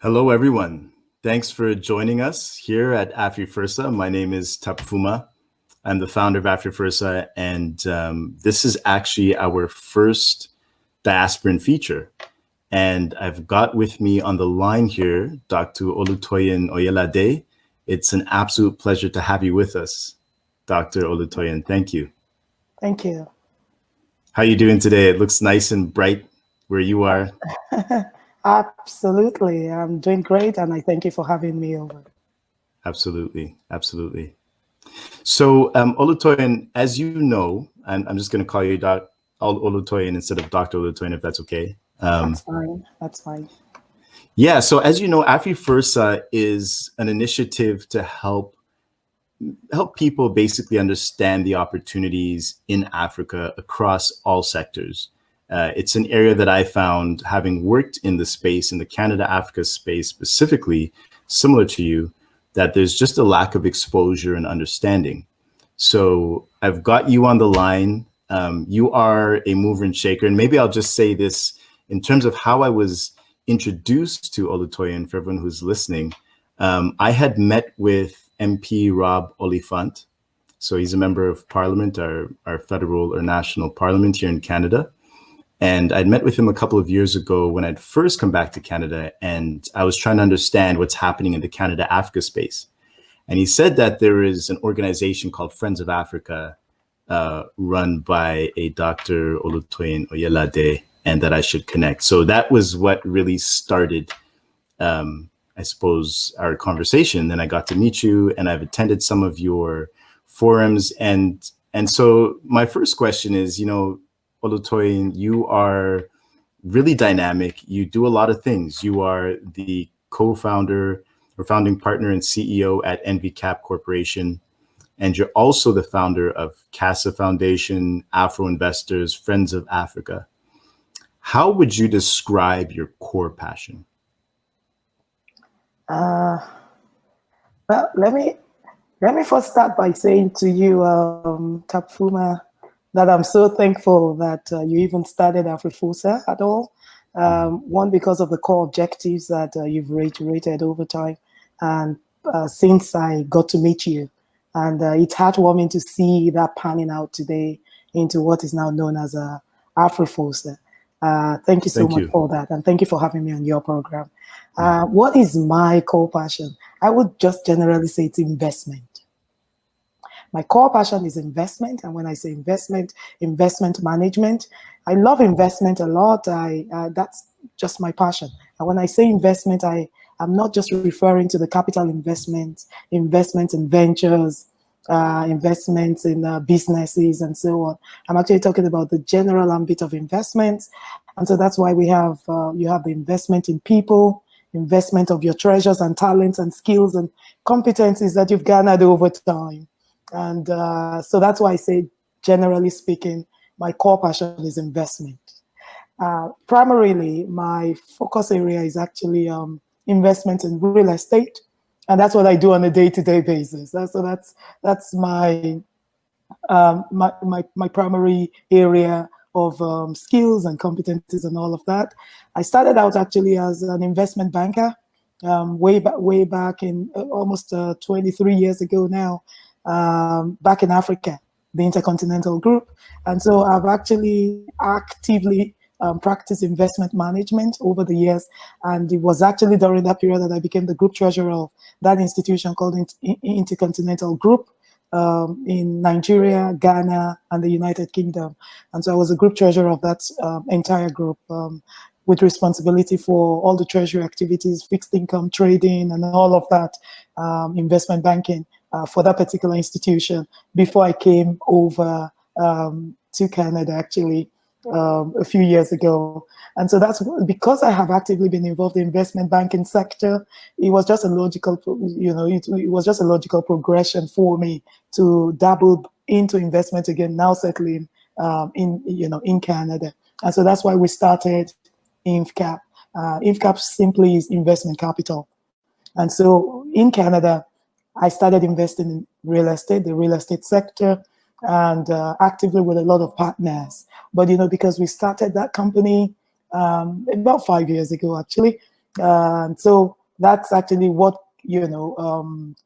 Hello, everyone. Thanks for joining us here at Afrifursa. My name is Tapfuma. I'm the founder of Afrifursa, and this is actually our first Diasporan feature. And I've got with me on the line here, Dr. Olutoyin Oyelade. It's an absolute pleasure to have you with us, Dr. Olutoyin. Thank you. Thank you. How are you doing today? It looks nice and bright where you are. Absolutely. I'm doing great, and I thank you for having me over. Absolutely. Absolutely. So, Olutoyin, as you know, and I'm just going to call you Olutoyin instead of Dr. Olutoyin, if that's okay. That's fine. That's fine. Yeah. So, as you know, Afrifursa is an initiative to help people basically understand the opportunities in Africa across all sectors. It's an area that I found, having worked in the space, in the Canada-Africa space specifically, similar to you, that there's just a lack of exposure and understanding. So I've got you on the line. You are a mover and shaker. And maybe I'll just say this in terms of how I was introduced to Olutoyin, for everyone who's listening. I had met with MP Rob Oliphant. So he's a member of Parliament, our federal or national parliament here in Canada. And I'd met with him a couple of years ago when I'd first come back to Canada, and I was trying to understand what's happening in the Canada-Africa space. And he said that there is an organization called Friends of Africa run by a Dr. Olutoyin Oyelade, and that I should connect. So that was what really started, I suppose, our conversation. Then I got to meet you, and I've attended some of your forums. And so my first question is, Olutoyin, you are really dynamic. You do a lot of things. You are the co-founder or founding partner and CEO at NVCAP Corporation. And you're also the founder of Casa Foundation, Afro Investors, Friends of Africa. How would you describe your core passion? Well, let me first start by saying to you, Tapfuma, that I'm so thankful that you even started Afrifursa at all. One, because of the core objectives that you've reiterated over time, and since I got to meet you. And it's heartwarming to see that panning out today into what is now known as Afrifursa. Thank you so much for that. And thank you for having me on your program. What is my core passion? I would just generally say it's investment. My core passion is investment. And when I say investment management. I love investment a lot. That's just my passion. And when I say investment, I'm not just referring to the capital investments in ventures, investments in businesses and so on. I'm actually talking about the general ambit of investments. And so that's why we have, you have the investment in people, investment of your treasures and talents and skills and competencies that you've garnered over time. And so that's why I say, generally speaking, my core passion is investment. Primarily, my focus area is actually investment in real estate. And that's what I do on a day-to-day basis. So that's my primary area of skills and competencies and all of that. I started out actually as an investment banker way back in almost 23 years ago now. Back in Africa, the Intercontinental Group. And so I've actually actively practiced investment management over the years. And it was actually during that period that I became the group treasurer of that institution called Intercontinental Group in Nigeria, Ghana, and the United Kingdom. And so I was a group treasurer of that entire group with responsibility for all the treasury activities, fixed income trading, and all of that, investment banking. For that particular institution before I came over to Canada, actually, a few years ago. And so that's because I have actively been involved in the investment banking sector. It was just a logical, it was just a logical progression for me to dabble into investment again, now settling in Canada. And so that's why we started INVCAP. INVCAP simply is investment capital. And so in Canada, I started investing in real estate, the real estate sector, and actively with a lot of partners. But, because we started that company about 5 years ago, actually, And so that's actually what,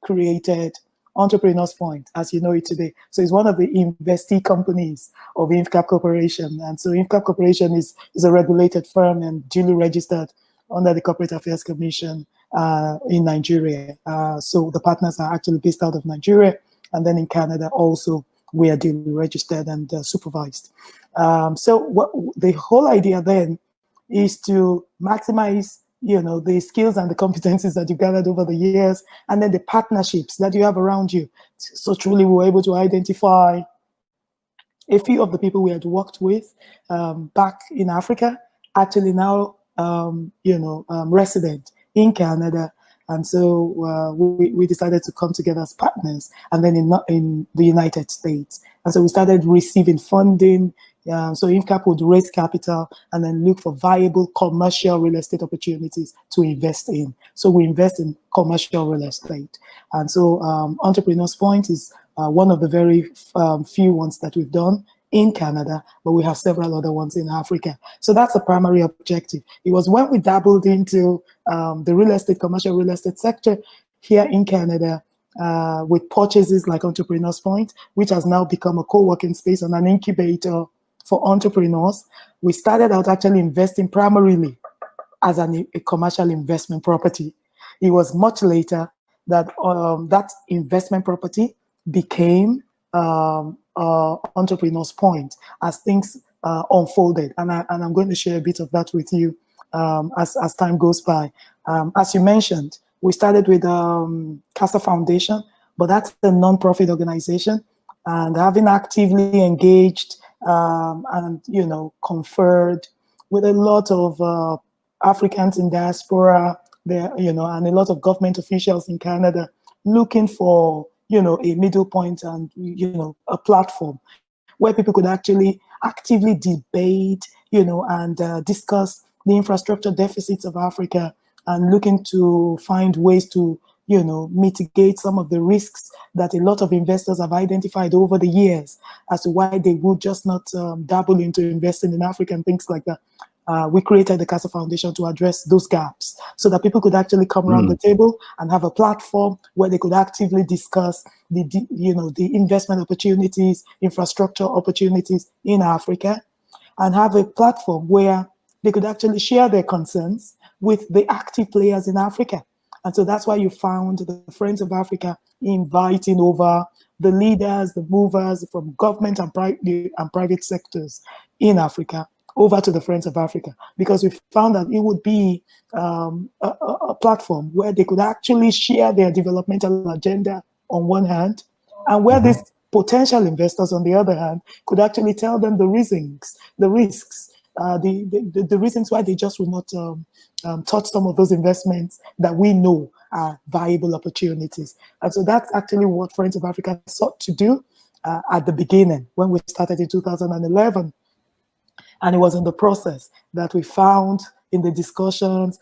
created Entrepreneurs Point, as you know it today. So it's one of the investee companies of InfCap Corporation. And so InfCap Corporation is a regulated firm and duly registered under the Corporate Affairs Commission in Nigeria. So the partners are actually based out of Nigeria. And then in Canada also, we are duly registered and supervised. So what the whole idea then is to maximize the skills and the competencies that you gathered over the years, and then the partnerships that you have around you. So truly we were able to identify a few of the people we had worked with back in Africa, actually now resident in Canada. And so we decided to come together as partners, and then in the United States. And so we started receiving funding. So InfCap would raise capital and then look for viable commercial real estate opportunities to invest in. So we invest in commercial real estate. And so Entrepreneurs Point is one of the very few ones that we've done in Canada, but we have several other ones in Africa. So that's the primary objective. It was when we dabbled into the commercial real estate sector here in Canada, with purchases like Entrepreneurs Point, which has now become a co-working space and an incubator for entrepreneurs. We started out actually investing primarily as a commercial investment property. It was much later that that investment property became Entrepreneurs Point as things unfolded. And I'm going to share a bit of that with you as time goes by. As you mentioned, we started with Casa Foundation, but that's a non-profit organization. And having actively engaged and, conferred with a lot of Africans in diaspora there, and a lot of government officials in Canada looking for, a middle point and, a platform where people could actually actively debate, and discuss the infrastructure deficits of Africa, and looking to find ways to, mitigate some of the risks that a lot of investors have identified over the years as to why they would just not dabble into investing in Africa and things like that. We created the Casa Foundation to address those gaps so that people could actually come around the table and have a platform where they could actively discuss the investment opportunities, infrastructure opportunities in Africa, and have a platform where they could actually share their concerns with the active players in Africa. And so that's why you found the Friends of Africa inviting over the leaders, the movers from government and private sectors in Africa over to the Friends of Africa, because we found that it would be a platform where they could actually share their developmental agenda on one hand, and where these potential investors on the other hand could actually tell them the risks, the reasons why they just will not touch some of those investments that we know are viable opportunities. And so that's actually what Friends of Africa sought to do at the beginning when we started in 2011. And it was in the process that we found in the discussions,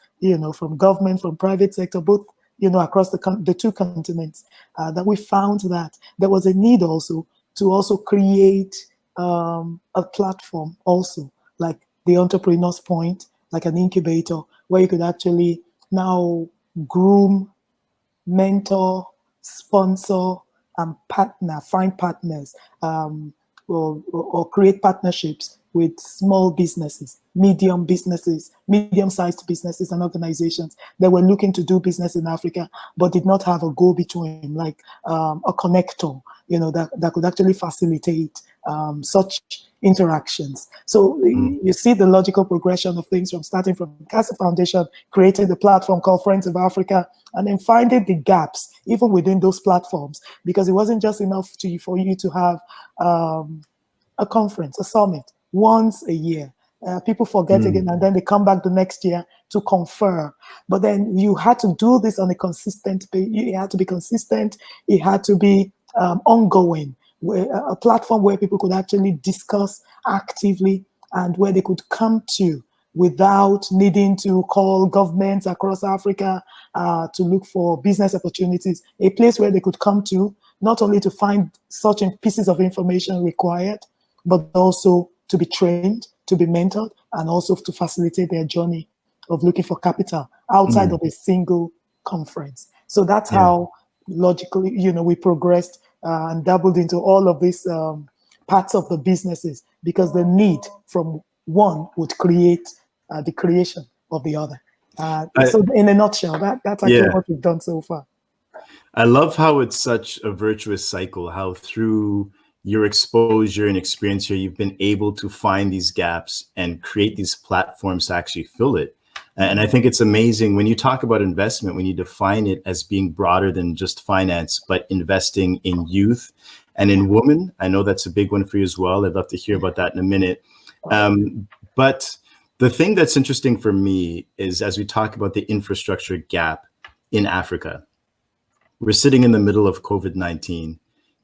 from government, from private sector, both, across the two continents, that we found that there was a need also to also create a platform also, like the Entrepreneurs Point, like an incubator, where you could actually now groom, mentor, sponsor, and find partners, or create partnerships with small businesses, medium-sized businesses and organizations that were looking to do business in Africa, but did not have a go-between, like a connector, that could actually facilitate such interactions. So you see the logical progression of things from starting from Casa Foundation, creating the platform called Friends of Africa, and then finding the gaps even within those platforms, because it wasn't just enough for you to have a conference, a summit once a year. People forget again, and then they come back the next year to confer. But then you had to do this on a consistent basis. It had to be consistent. It had to be ongoing, a platform where people could actually discuss actively and where they could come to without needing to call governments across Africa to look for business opportunities, a place where they could come to not only to find such pieces of information required, but also to be trained, to be mentored, and also to facilitate their journey of looking for capital outside of a single conference. So that's how logically, we progressed and dabbled into all of these parts of the businesses, because the need from one would create the creation of the other. So in a nutshell, that's actually what we've done so far. I love how it's such a virtuous cycle, how through your exposure and experience here, you've been able to find these gaps and create these platforms to actually fill it. And I think it's amazing when you talk about investment, when you define it as being broader than just finance, but investing in youth and in women. I know that's a big one for you as well. I'd love to hear about that in a minute. But the thing that's interesting for me is, as we talk about the infrastructure gap in Africa, we're sitting in the middle of COVID-19.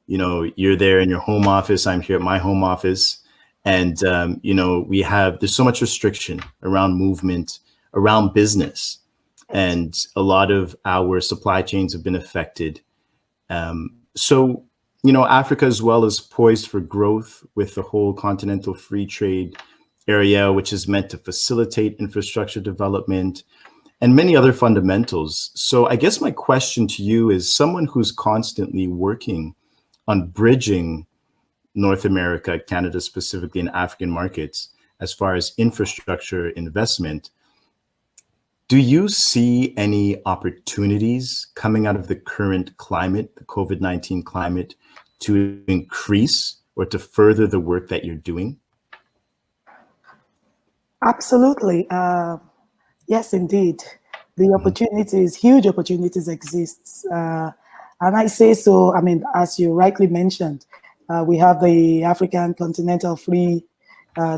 You're there in your home office. I'm here at my home office. And, there's so much restriction around movement, around business. And a lot of our supply chains have been affected. So, Africa as well is poised for growth with the whole continental free trade area, which is meant to facilitate infrastructure development and many other fundamentals. So I guess my question to you is, someone who's constantly working on bridging North America, Canada specifically, and African markets as far as infrastructure investment, do you see any opportunities coming out of the current climate, the COVID-19 climate, to increase or to further the work that you're doing? Absolutely. Yes, indeed. The opportunities, huge opportunities exist. And I say so, as you rightly mentioned, we have the African Continental Free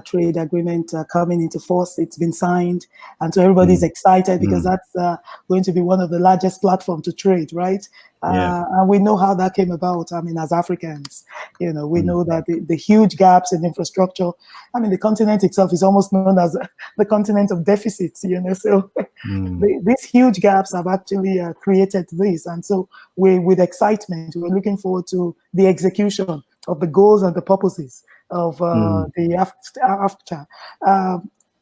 Trade Agreement coming into force. It's been signed. And so everybody's excited because that's going to be one of the largest platforms to trade, right? And we know how that came about. As Africans, we know that the huge gaps in infrastructure. The continent itself is almost known as the continent of deficits, so these huge gaps have actually created this. And so with excitement, we're looking forward to the execution of the goals and the purposes of the after.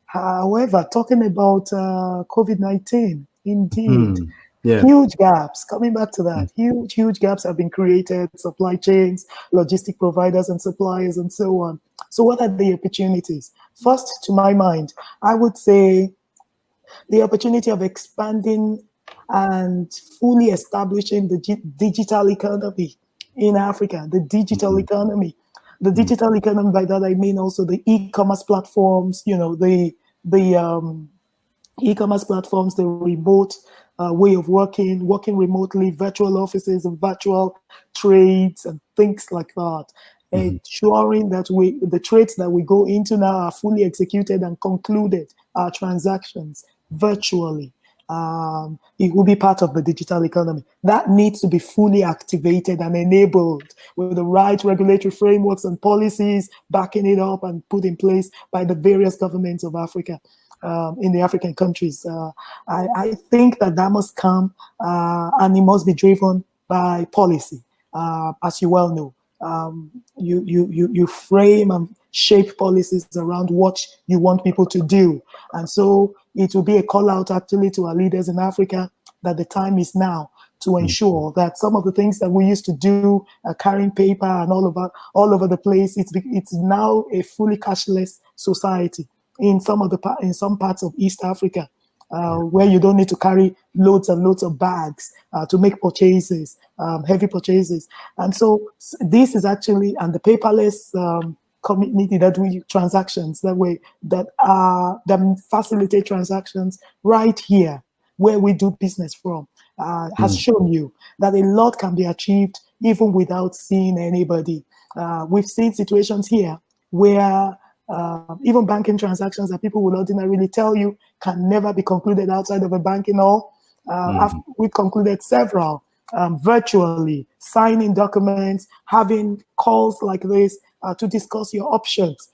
However, talking about COVID-19, indeed, huge gaps, coming back to that, huge gaps have been created, supply chains, logistic providers and suppliers and so on. So what are the opportunities? First, to my mind, I would say the opportunity of expanding and fully establishing the digital economy in Africa, the digital economy. The digital economy, by that I mean also the e-commerce platforms, the e-commerce platforms, the remote way of working remotely, virtual offices and virtual trades and things like that. Ensuring that the trades that we go into now are fully executed and concluded, our transactions virtually. It will be part of the digital economy. That needs to be fully activated and enabled with the right regulatory frameworks and policies backing it up and put in place by the various governments of Africa, in the African countries. I think that must come and it must be driven by policy. As you well know, you frame and shape policies around what you want people to do. And so it will be a call out actually to our leaders in Africa that the time is now to ensure that some of the things that we used to do, carrying paper and all over the place, it's now a fully cashless society in some parts of East Africa, where you don't need to carry loads and loads of bags to make purchases, heavy purchases. And so this is actually, and the paperless community transactions that facilitate transactions right here where we do business from, has shown you that a lot can be achieved even without seeing anybody. We've seen situations here where even banking transactions that people would ordinarily tell you can never be concluded outside of a banking hall. We've concluded several virtually, signing documents, having calls like this to discuss your options.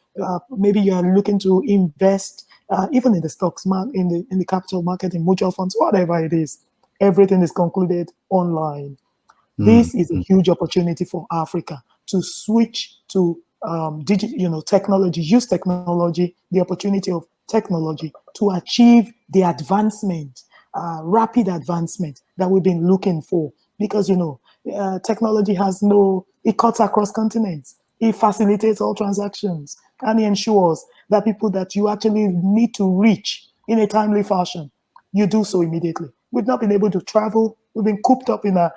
Maybe you are looking to invest even in the stocks market, in the capital market, in mutual funds, whatever it is. Everything is concluded online. This is a huge opportunity for Africa to switch to technology, use technology, the opportunity of technology to achieve the advancement rapid advancement that we've been looking for. Because, technology it cuts across continents. It facilitates all transactions, and it ensures that people that you actually need to reach in a timely fashion, you do so immediately. We've not been able to travel. We've been cooped up in our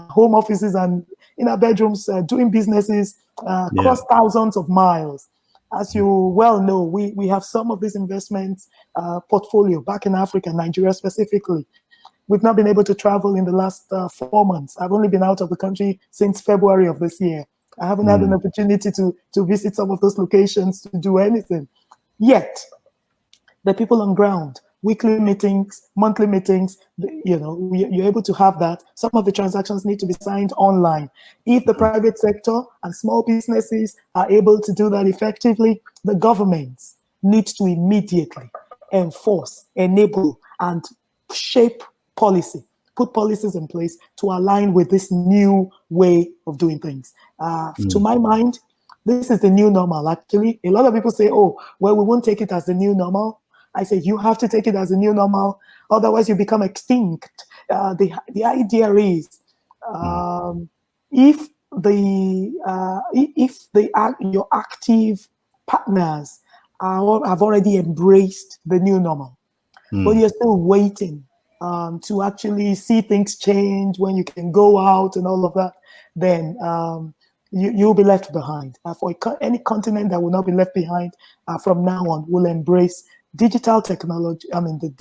home offices and in our bedrooms, doing businesses across thousands of miles. As you well know, we have some of these investments portfolio back in Africa, Nigeria specifically. We've not been able to travel in the last 4 months. I've only been out of the country since February of this year. I haven't had an opportunity to visit some of those locations to do anything. Yet, the people on ground, weekly meetings, monthly meetings, you're able to have that. Some of the transactions need to be signed online. If the private sector and small businesses are able to do that effectively, the governments need to immediately enforce, enable, and shape policy, put policies in place to align with this new way of doing things. To my mind, this is the new normal, actually. A lot of people say, oh, well, we won't take it as the new normal. I say, you have to take it as a new normal, otherwise you become extinct. The idea is, if your active partners have already embraced the new normal, but you're still waiting to actually see things change when you can go out and all of that, then you'll be left behind. For any continent that will not be left behind from now on will embrace digital technology. I mean, the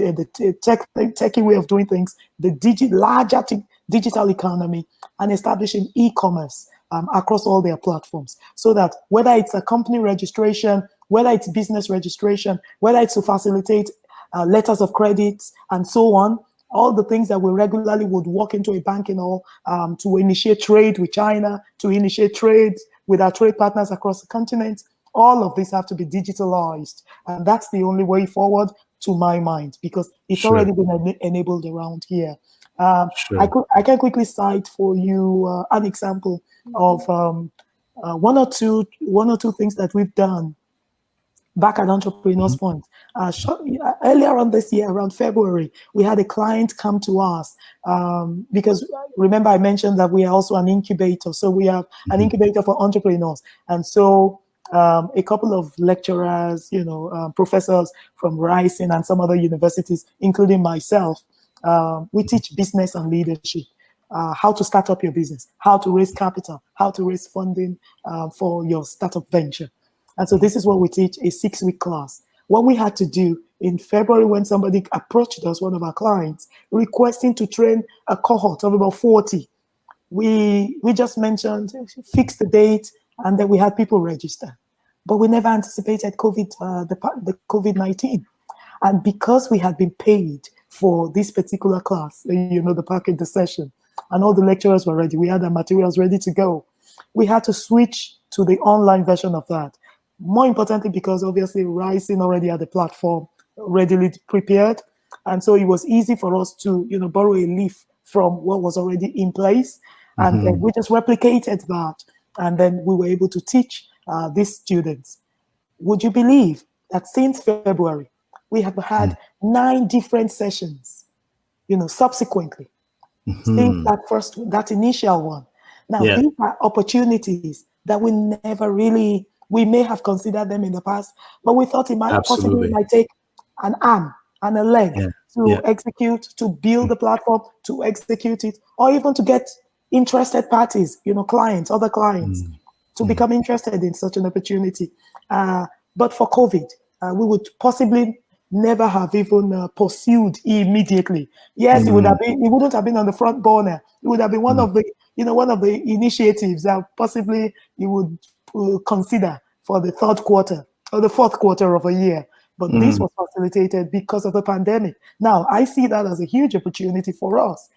techie way of doing things, the larger digital economy, and establishing e-commerce across all their platforms, so that whether it's a company registration, whether it's business registration, whether it's to facilitate letters of credit and so on, all the things that we regularly would walk into a bank and all, to initiate trade with China, to initiate trade with our trade partners across the continent, all of this have to be digitalized. And that's the only way forward, to my mind, because it's already been enabled around here. I can quickly cite for you an example of one or two things that we've done back at Entrepreneurs Point. Earlier on this year, around February, we had a client come to us because remember I mentioned that we are also an incubator. So we have an incubator for entrepreneurs. And so a couple of lecturers, professors from Rising and some other universities, including myself, we teach business and leadership. How to start up your business, how to raise capital, how to raise funding for your startup venture. And so this is what we teach, a 6-week class. What we had to do in February, when somebody approached us, one of our clients, requesting to train a cohort of about 40, we just mentioned, fix the date, and then we had people register. But we never anticipated the COVID-19. And because we had been paid for this particular class, the package, the session, and all the lecturers were ready, we had the materials ready to go, we had to switch to the online version of that. More importantly, because obviously Rising already had the platform readily prepared. And so it was easy for us to, borrow a leaf from what was already in place. And then we just replicated that. And then we were able to teach these students. Would you believe that since February, we have had 9 different sessions, subsequently, since that initial one. Now, these are opportunities that we may have considered them in the past, but we thought it might take an arm and a leg to execute, to build the platform, to execute it, or even to get interested parties, clients, other clients, to become interested in such an opportunity. But for COVID, we would possibly never have even pursued immediately. Yes, it wouldn't have been on the front burner. It would have been one of the initiatives that possibly you would consider for the 3rd quarter or the 4th quarter of a year. But this was facilitated because of the pandemic. Now, I see that as a huge opportunity for us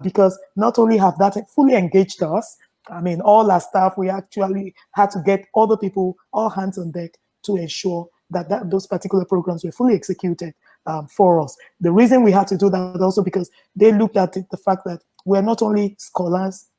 because not only have that fully engaged us, I mean, all our staff, we actually had to get other people, all hands on deck, to ensure that those particular programs were fully executed for us. The reason we had to do that also because they looked at the fact that we're not only scholars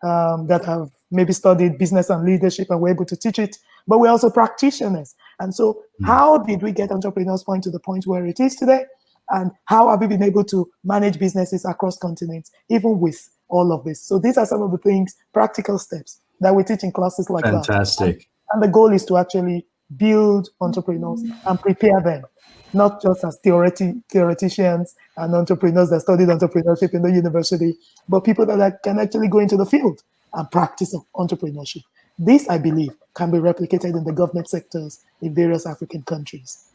that have maybe studied business and leadership and were able to teach it, but we're also practitioners. And so how did we get Entrepreneurs Point to the point where it is today? And how have we been able to manage businesses across continents, even with all of this? So these are some of the things, practical steps that we teach in classes like that. Fantastic. And the goal is to actually build entrepreneurs and prepare them, not just as theoreticians and entrepreneurs that studied entrepreneurship in the university, but people that can actually go into the field and practice entrepreneurship. This, I believe, can be replicated in the government sectors in various African countries.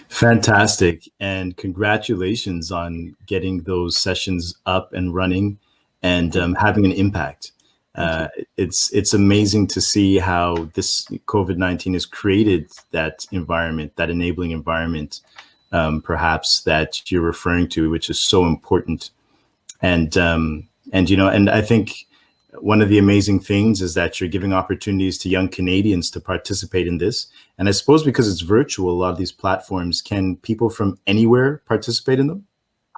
Fantastic. And congratulations on getting those sessions up and running and having an impact. It's amazing to see how this COVID-19 has created that environment, that enabling environment, perhaps that you're referring to, which is so important. And I think one of the amazing things is that you're giving opportunities to young Canadians to participate in this. And I suppose because it's virtual, a lot of these platforms, can people from anywhere participate in them?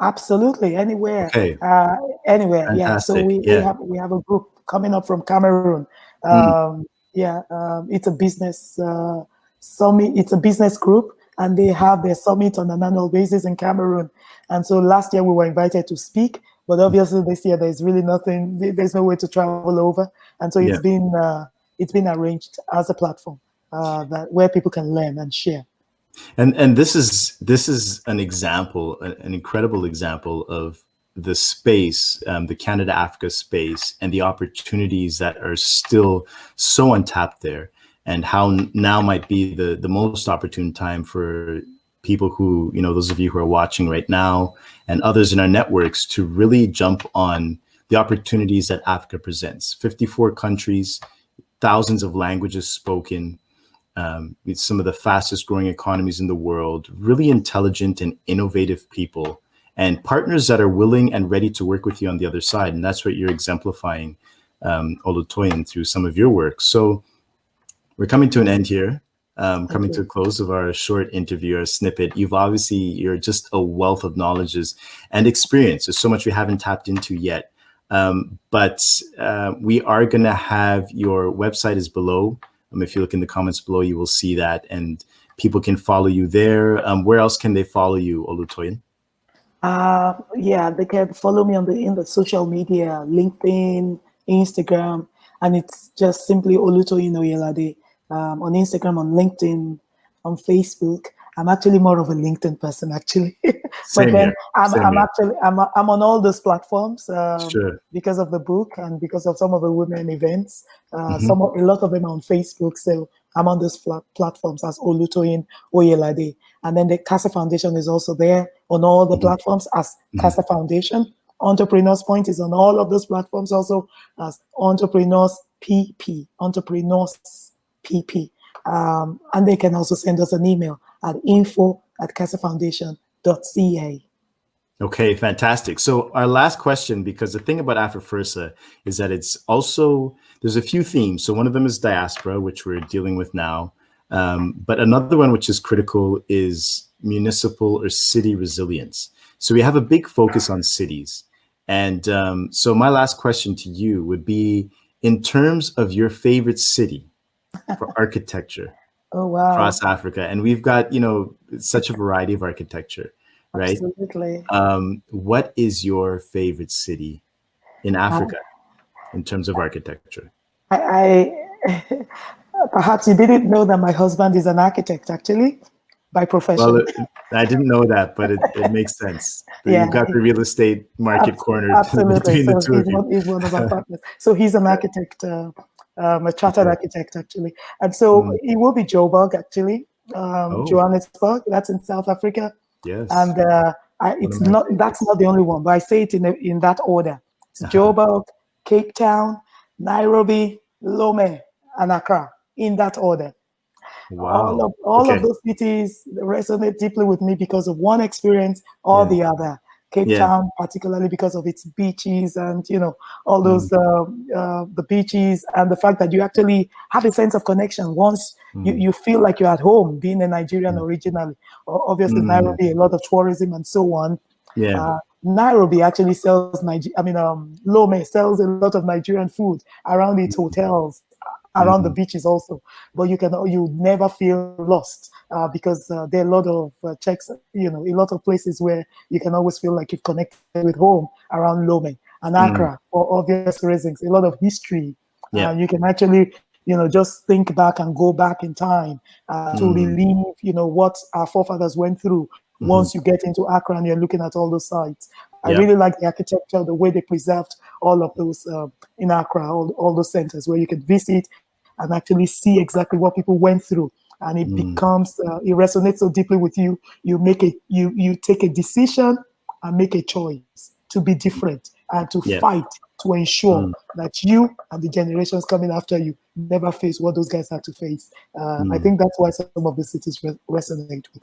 Absolutely, anywhere. Okay. Anywhere. Fantastic. Yeah. So we have a group coming up from Cameroon. It's a business summit. It's a business group, and they have their summit on an annual basis in Cameroon. And so last year we were invited to speak, but obviously this year there's really nothing. There's no way to travel over, and so it's been arranged as a platform where people can learn and share. And this is an example, an incredible example of the space, the Canada-Africa space, and the opportunities that are still so untapped there, and how now might be the most opportune time for people who, those of you who are watching right now and others in our networks to really jump on the opportunities that Africa presents. 54 countries, thousands of languages spoken, some of the fastest growing economies in the world, really intelligent and innovative people, and partners that are willing and ready to work with you on the other side. And that's what you're exemplifying, Olutoyin, through some of your work. So we're coming to an end here, coming to a close of our short interview, our snippet. You're just a wealth of knowledges and experience. There's so much we haven't tapped into yet. But we are going to have your website is below. If you look in the comments below, you will see that, and people can follow you there. Where else can they follow you, Olutoyin? They can follow me in the social media, LinkedIn, Instagram, and it's just simply Olutoyin Oyelade. On Instagram, on LinkedIn, on Facebook. I'm actually more of a LinkedIn person, actually. But then I'm on all those platforms because of the book and because of some of the women events. A lot of them are on Facebook, so I'm on those platforms as Olutoyin Oyelade. And then the Casa Foundation is also there on all the platforms as Casa Foundation. Entrepreneurs Point is on all of those platforms also as Entrepreneurs PP. And they can also send us an email at info@casafoundation.ca. Okay, fantastic. So our last question, because the thing about Afrifursa is that there's a few themes. So one of them is diaspora, which we're dealing with now. But another one which is critical is municipal or city resilience. So we have a big focus on cities. And so my last question to you would be, in terms of your favorite city for architecture across Africa, and we've got such a variety of architecture, right? Absolutely. What is your favorite city in Africa in terms of architecture? I perhaps you didn't know that my husband is an architect, actually, by profession. Well, I didn't know that, but it makes sense. You've got the real estate market cornered between the two of you. He's one of our partners. So he's an architect. A chartered architect, actually. And so it will be Joburg, actually, Johannesburg, that's in South Africa. Yes. And that's not the only one, but I say it in that order. It's Joburg, Cape Town, Nairobi, Lome, and Accra, in that order. Wow. All of those cities resonate deeply with me because of one experience or the other. Cape Town, particularly because of its beaches and, all those, the beaches and the fact that you actually have a sense of connection once you feel like you're at home, being a Nigerian originally. Obviously, Nairobi, a lot of tourism and so on. Yeah. Nairobi actually sells, Lome sells a lot of Nigerian food around its hotels. around the beaches also, but you never feel lost because there are a lot of checks, a lot of places where you can always feel like you've connected with home around Lome and Accra for obvious reasons. A lot of history. Yeah. You can actually, just think back and go back in time to relieve, what our forefathers went through. Once you get into Accra and you're looking at all those sites, I really like the architecture, the way they preserved all of those in Accra, all those centers where you can visit and actually see exactly what people went through. And it becomes, it resonates so deeply with you. You take a decision and make a choice to be different and to fight to ensure that you and the generations coming after you never face what those guys had to face. I think that's why some of the cities resonate with.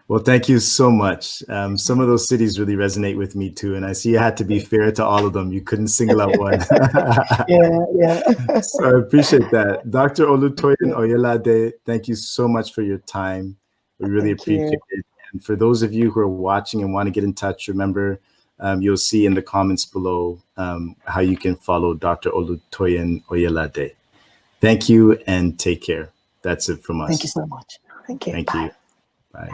Well, thank you so much. Some of those cities really resonate with me too. And I see you had to be fair to all of them. You couldn't single out one. Yeah. So I appreciate that. Dr. Olutoyin Oyelade, thank you so much for your time. We really appreciate it. And for those of you who are watching and want to get in touch, remember, you'll see in the comments below how you can follow Dr. Olutoyin Oyelade. Thank you and take care. That's it from us. Thank you so much. Thank you. Thank you. Bye.